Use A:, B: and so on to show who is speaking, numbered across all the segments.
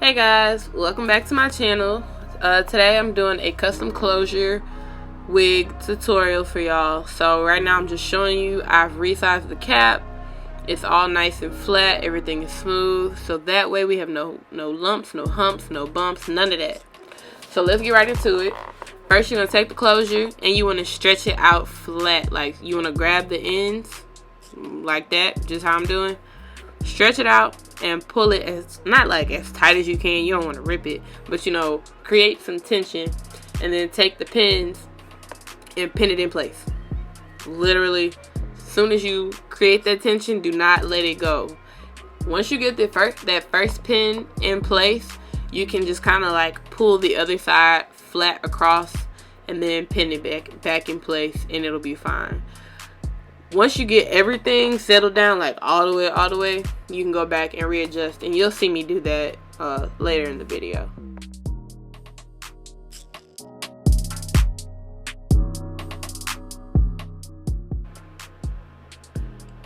A: Hey guys, welcome back to my channel. Today I'm doing a custom closure wig tutorial for y'all. So right now I'm just showing you I've resized the cap. It's all nice and flat, everything is smooth, so that way we have no lumps, no humps, no bumps, none of that. So let's get right into it. First you're going to take the closure and you want to stretch it out flat. Like you want to grab the ends like that, just how I'm doing. Stretch it out and pull it as, not like as tight as you can, you don't want to rip it, but you know, create some tension, and then take the pins and pin it in place. Literally, as soon as you create that tension, do not let it go. Once you get that first pin in place, you can just kind of like pull the other side flat across and then pin it back in place, and it'll be fine. Once you get everything settled down, like all the way, you can go back and readjust, and you'll see me do that later in the video.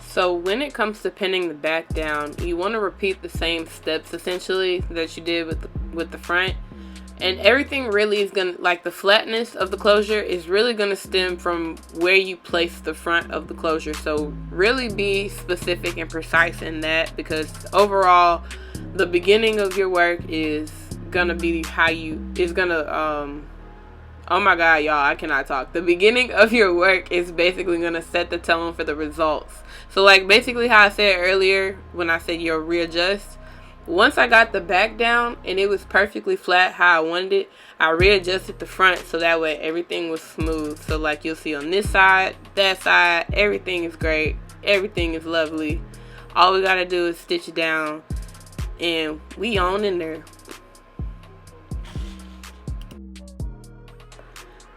A: So when it comes to pinning the back down, you want to repeat the same steps essentially that you did with the front. And everything really is gonna, like the flatness of the closure is really gonna stem from where you place the front of the closure. So really be specific and precise in that, because overall the beginning of your work is gonna be oh my god y'all, I cannot talk. The beginning of your work is basically gonna set the tone for the results. So like basically how I said earlier when I said you'll readjust. Once I got the back down and it was perfectly flat how I wanted it, I readjusted the front so that way everything was smooth. So like you'll see on this side, that side, everything is great. Everything is lovely. All we gotta do is stitch it down and we on in there.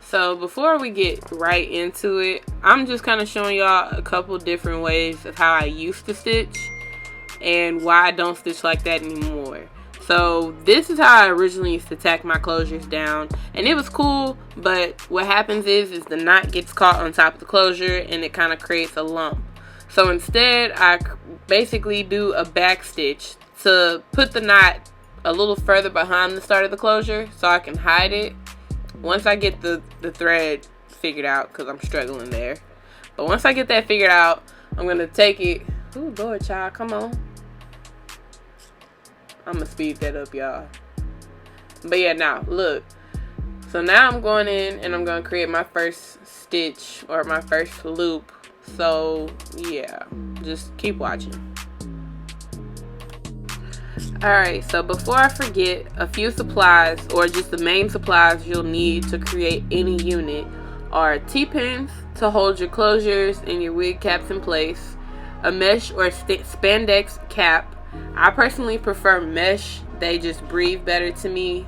A: So before we get right into it, I'm just kind of showing y'all a couple different ways of how I used to stitch and why I don't stitch like that anymore. So this is how I originally used to tack my closures down, and it was cool, but what happens is the knot gets caught on top of the closure and it kind of creates a lump. So instead I basically do a back stitch to put the knot a little further behind the start of the closure so I can hide it once I get the thread figured out, because I'm struggling there. But once I get that figured out, I'm gonna take it. Ooh, Lord, child, come on. I'm gonna speed that up, y'all. But yeah, now look. So now I'm going in and I'm gonna create my first stitch or my first loop. So yeah, just keep watching. Alright, so before I forget, a few supplies, or just the main supplies you'll need to create any unit, are T-pins to hold your closures and your wig caps in place, a mesh or spandex cap. I personally prefer mesh, they just breathe better to me.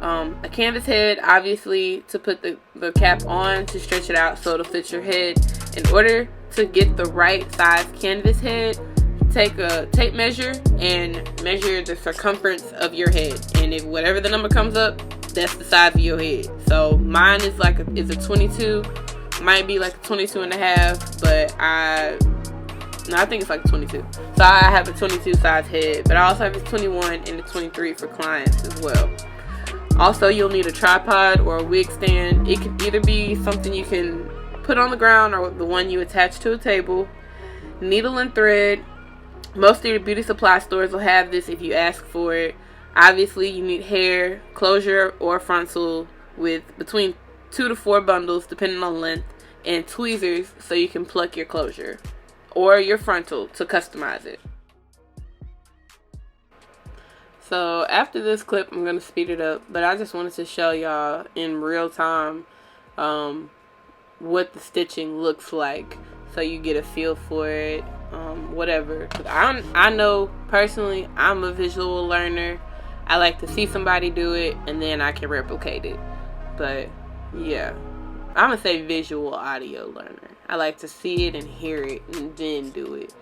A: A canvas head, obviously, to put the cap on to stretch it out so it'll fit your head. In order to get the right size canvas head, take a tape measure and measure the circumference of your head, and if whatever the number comes up, that's the size of your head. So mine is like is a 22, might be like a 22 and a half, but I think it's like 22. So I have a 22 size head, but I also have a 21 and a 23 for clients as well. Also, you'll need a tripod or a wig stand. It could either be something you can put on the ground or the one you attach to a table. Needle and thread. Most of your beauty supply stores will have this if you ask for it. Obviously, you need hair, closure, or frontal with between 2 to 4 bundles depending on length, and tweezers so you can pluck your closure or your frontal to customize it. So after this clip, I'm going to speed it up, but I just wanted to show y'all in real time what the stitching looks like so you get a feel for it, whatever. 'Cause I know personally I'm a visual learner. I like to see somebody do it and then I can replicate it. But yeah, I'm gonna say visual audio learner. I like to see it and hear it and then do it.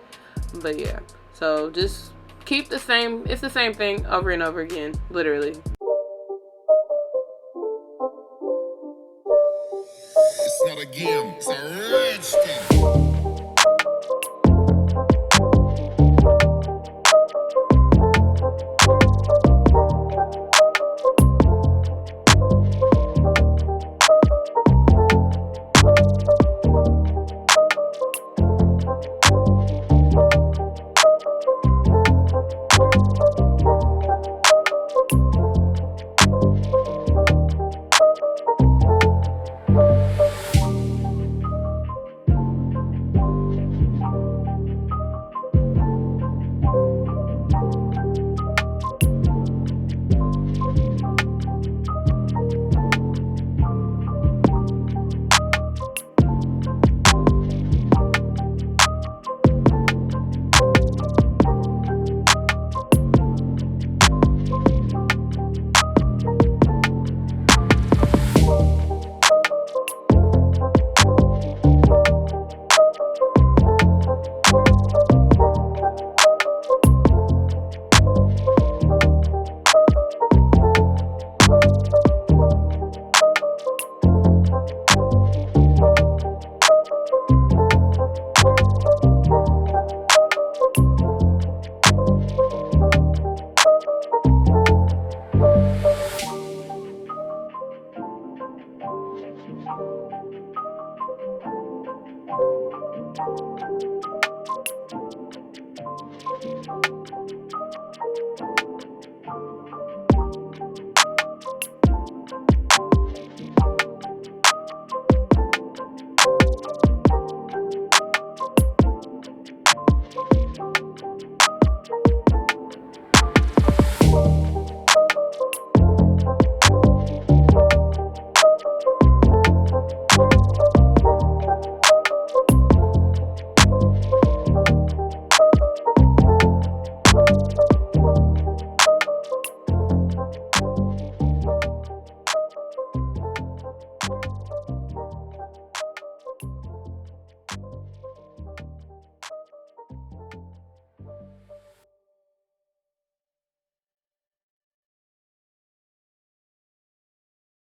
A: But yeah, so just keep the same, it's the same thing over and over again, literally.
B: It's not a game, it's a rich thing.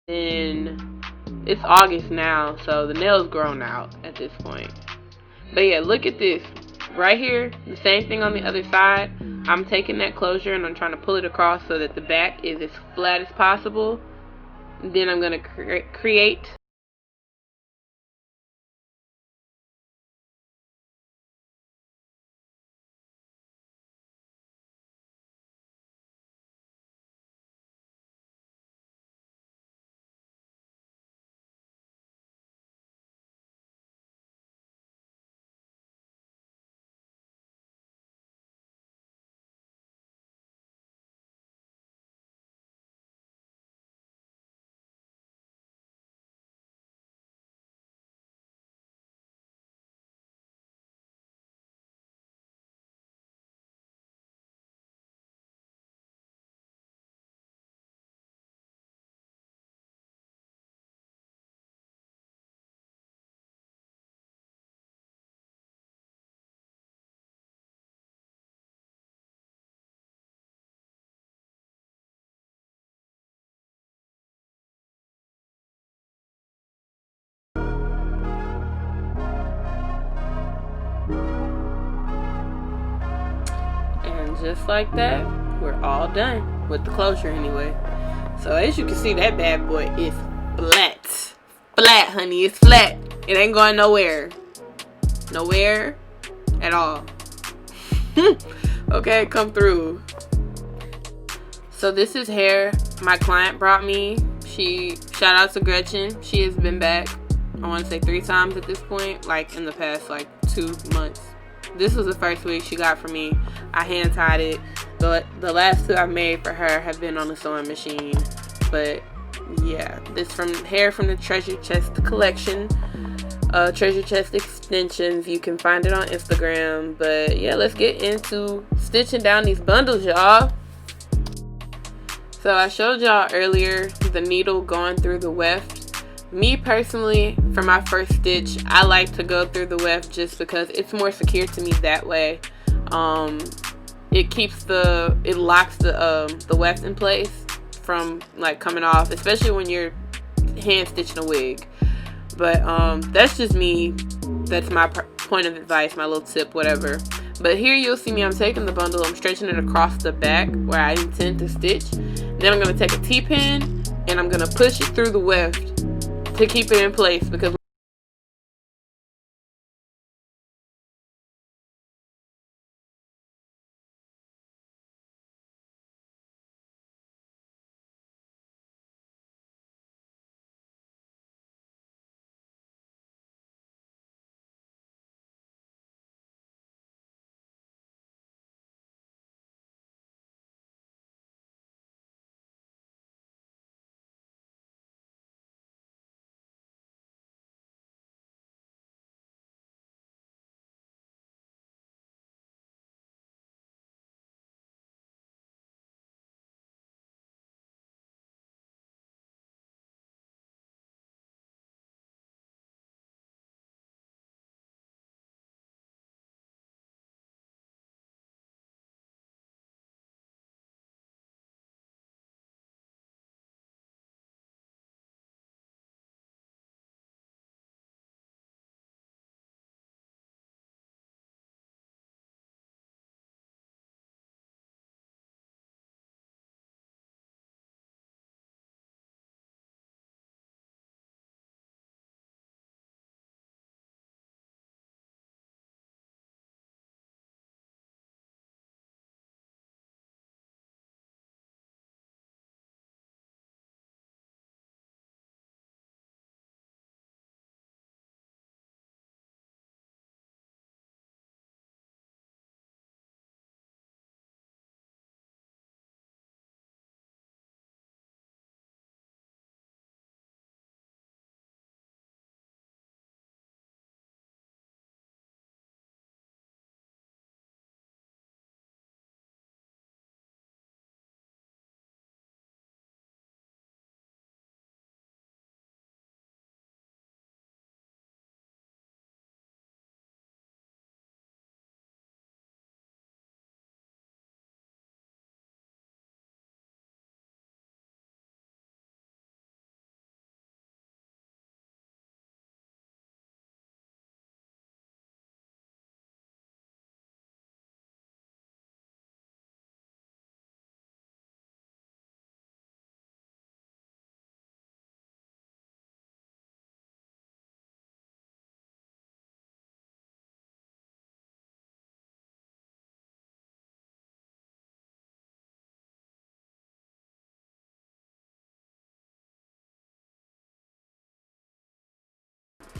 A: Then it's August now, so the nail's grown out at this point. But yeah, look at this. Right here, the same thing on the other side. I'm taking that closure and I'm trying to pull it across so that the back is as flat as possible. Then I'm going to create. And just like that, we're all done with the closure anyway. So as you can see, that bad boy is flat. Flat, honey. It's flat. It ain't going nowhere. Nowhere at all. Okay, come through. So this is hair my client brought me. Shout out to Gretchen. She has been back, I want to say 3 times at this point, like in the past like 2 months. This was the first wig she got for me. I hand tied it. The last 2 I've made for her have been on the sewing machine. But yeah, this hair from the Treasure Chest collection. Treasure Chest extensions. You can find it on Instagram. But yeah, let's get into stitching down these bundles, y'all. So I showed y'all earlier the needle going through the weft. Me personally, for my first stitch, I like to go through the weft just because it's more secure to me that way. It locks the weft in place from like coming off, especially when you're hand stitching a wig. But that's just me. That's my point of advice, my little tip, whatever. But here you'll see me, I'm taking the bundle, I'm stretching it across the back where I intend to stitch. Then I'm going to take a T-pin and I'm going to push it through the weft to keep it in place, because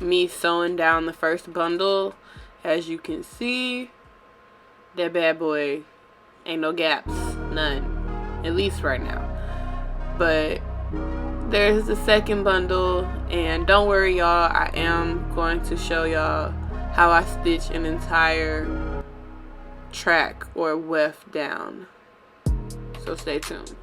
A: me sewing down the first bundle. As you can see, that bad boy ain't no gaps, none, at least right now. But there's the second bundle, and don't worry y'all, I am going to show y'all how I stitch an entire track or weft down, so stay tuned.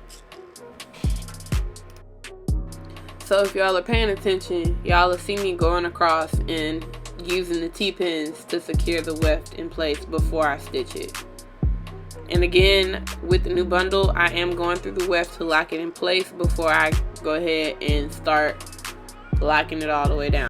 A: So if y'all are paying attention, y'all will see me going across and using the T-pins to secure the weft in place before I stitch it. And again, with the new bundle, I am going through the weft to lock it in place before I go ahead and start locking it all the way down.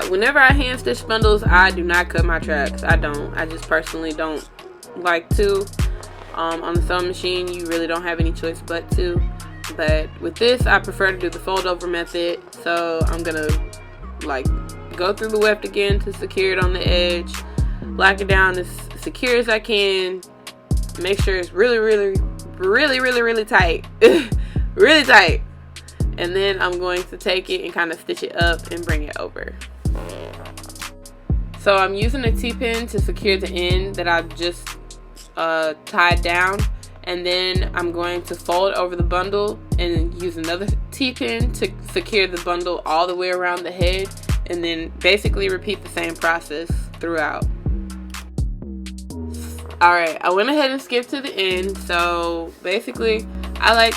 A: Whenever I hand stitch bundles, I do not cut my tracks. I don't. I just personally don't like to. On the sewing machine, you really don't have any choice but to. But with this, I prefer to do the fold over method. So I'm gonna like go through the weft again to secure it on the edge, lock it down as secure as I can. Make sure it's really tight, really tight. And then I'm going to take it and kind of stitch it up and bring it over. So I'm using a T-pin to secure the end that I've just tied down, and then I'm going to fold over the bundle and use another T-pin to secure the bundle all the way around the head, and then basically repeat the same process throughout. Alright, I went ahead and skipped to the end. So basically I like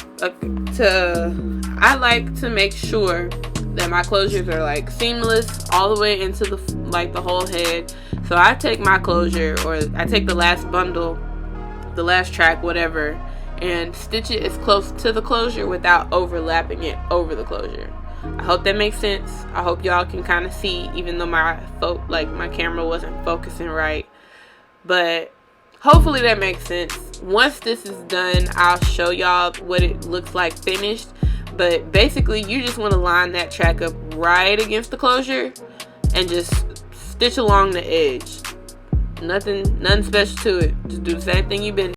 A: to make sure that my closures are like seamless all the way into the whole head. So I take my closure, or I take the last bundle, the last track, whatever, and stitch it as close to the closure without overlapping it over the closure. I hope that makes sense. I hope y'all can kind of see, even though my camera wasn't focusing right. But hopefully that makes sense. Once this is done, I'll show y'all what it looks like finished. But basically, you just want to line that track up right against the closure and just stitch along the edge. Nothing special to it. Just do the same thing you've been